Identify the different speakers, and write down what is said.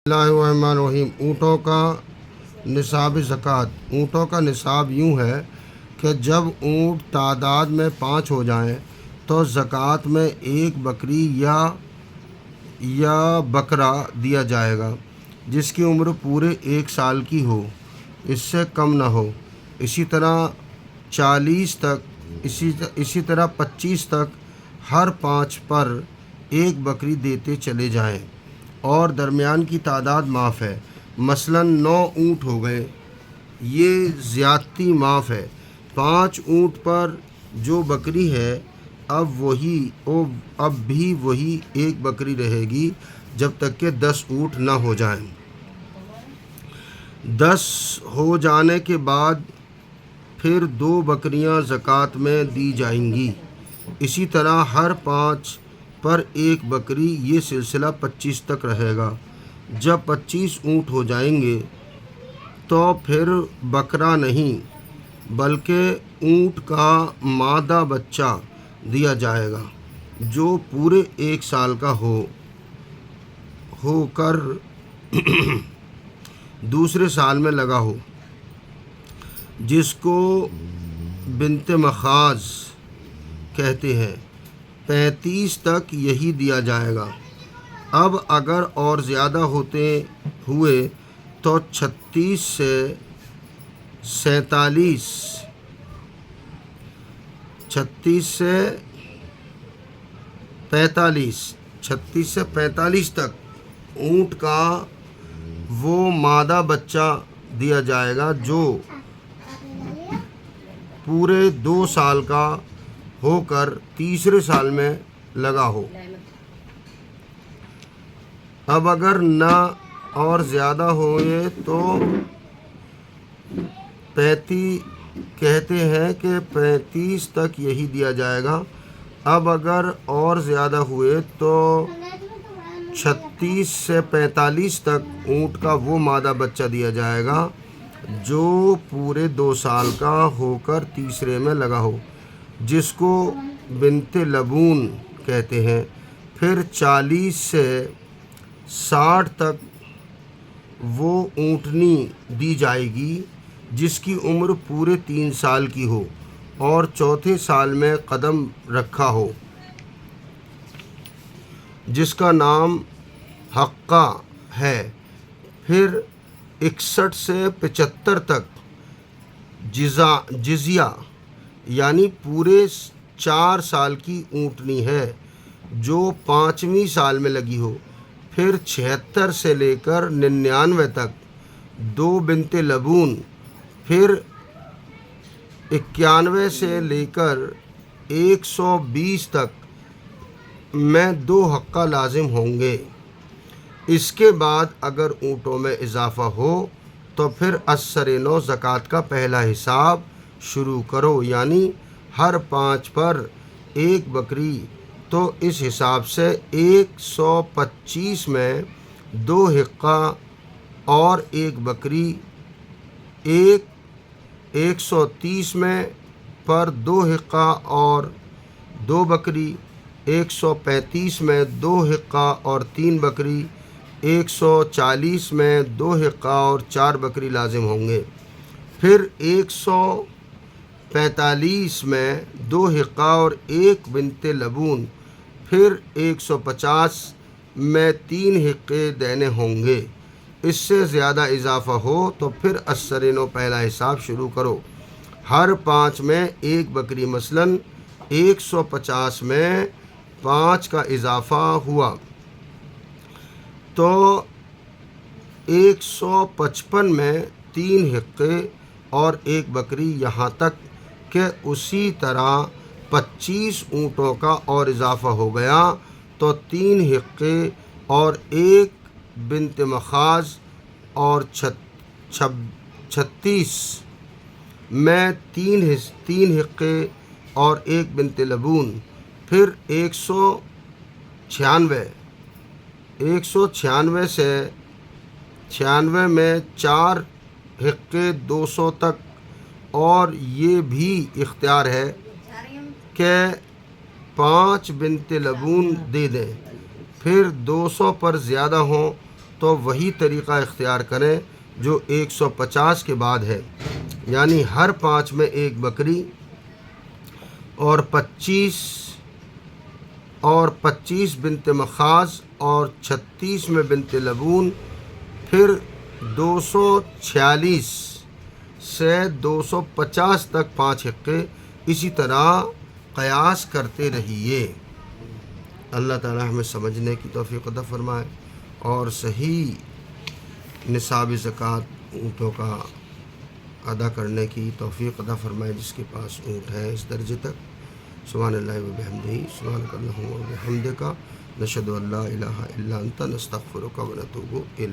Speaker 1: اللہ الرحمن الرحیم۔ اونٹوں کا نصاب زکوٰۃ۔ اونٹوں کا نصاب یوں ہے کہ جب اونٹ تعداد میں 5 ہو جائیں تو زکوٰۃ میں ایک بکری یا بکرا دیا جائے گا جس کی عمر پورے 1 سال کی ہو، اس سے کم نہ ہو۔ اسی طرح 40 تک اسی طرح 25 تک ہر 5 پر ایک بکری دیتے چلے جائیں، اور درمیان کی تعداد معاف ہے۔ مثلا 9 اونٹ ہو گئے، یہ زیادتی معاف ہے۔ 5 اونٹ پر جو بکری ہے اب بھی وہی ایک بکری رہے گی جب تک کہ 10 اونٹ نہ ہو جائیں۔ 10 ہو جانے کے بعد پھر 2 بکریاں زکوٰۃ میں دی جائیں گی۔ اسی طرح ہر 5 پر ایک بکری، یہ سلسلہ 25 تک رہے گا۔ جب 25 اونٹ ہو جائیں گے تو پھر بکرا نہیں بلکہ اونٹ کا مادہ بچہ دیا جائے گا جو پورے 1 سال کا ہو کر دوسرے سال میں لگا ہو، جس کو بنت مخاض کہتے ہیں۔ 35 تک یہی دیا جائے گا۔ اب اگر اور زیادہ ہوئے تو 36 سے 45 تک اونٹ کا وہ مادہ بچہ دیا جائے گا جو پورے 2 سال کا ہو کر تیسرے سال میں لگا ہو۔ اب اگر نہ اور زیادہ ہوئے تو 35 تک یہی دیا جائے گا۔ اب اگر اور زیادہ ہوئے تو 36 سے 45 تک اونٹ کا وہ مادہ بچہ دیا جائے گا جو پورے 2 سال کا ہو کر تیسرے میں لگا ہو، جس کو بنت لبون کہتے ہیں۔ پھر 40 سے 60 تک وہ اونٹنی دی جائے گی جس کی عمر پورے 3 سال کی ہو اور چوتھے سال میں قدم رکھا ہو، جس کا نام حقہ ہے۔ پھر 61 سے 75 تک جزیہ یعنی پورے 4 سال کی اونٹنی ہے جو 5ویں سال میں لگی ہو۔ پھر 76 سے لے کر 99 تک 2 بنت لبون۔ پھر 91 سے لے کر 120 تک میں 2 حقہ لازم ہوں گے۔ اس کے بعد اگر اونٹوں میں اضافہ ہو تو پھر ازسرِ9 زکوٰۃ کا پہلا حساب شروع کرو، یعنی ہر 5 پر ایک بکری، تو اس حساب سے 125 میں 2 حقہ اور ایک بکری، 130 میں پر 2 حقہ اور 2 بکری، 135 میں 2 حقہ اور 3 بکری، 140 میں 2 حقہ اور 4 بکری لازم ہوں گے۔ پھر 145 میں 2 حقہ اور 1 بنت لبون۔ پھر 150 میں 3 حقے دینے ہوں گے۔ اس سے زیادہ اضافہ ہو تو پھر ازسرِ9 پہلا حساب شروع کرو۔ ہر 5 میں ایک بکری، مثلا 150 میں 5 کا اضافہ ہوا تو 155 میں 3 حقے اور ایک بکری، یہاں تک کہ اسی طرح 25 اونٹوں کا اور اضافہ ہو گیا تو 3 حقے اور ایک بنت مخاض، اور 36 میں 3 حقے اور ایک بنت لبون۔ پھر 196 سے 96 میں 4 حقے 200 تک، اور یہ بھی اختیار ہے کہ 5 بنت لبون دے دیں۔ پھر 200 پر زیادہ ہوں تو وہی طریقہ اختیار کریں جو 150 کے بعد ہے، یعنی ہر 5 میں ایک بکری اور 25 بنت مخاض اور 36 میں بنت لبون، پھر 246 سے 250 تک 5 حقے، اسی طرح قیاس کرتے رہیے۔ اللہ تعالی ہمیں سمجھنے کی توفیق عطا فرمائے اور صحیح نصاب زکوٰۃ اونٹوں کا ادا کرنے کی توفیق عطا فرمائے جس کے پاس اونٹ ہے اس درجے تک۔ سبحان اللہ و بحمدہ، سبحانک اللہم و بحمدک، نشہد ان لا الہ الا انت، نستغفرک و نتوب الیک۔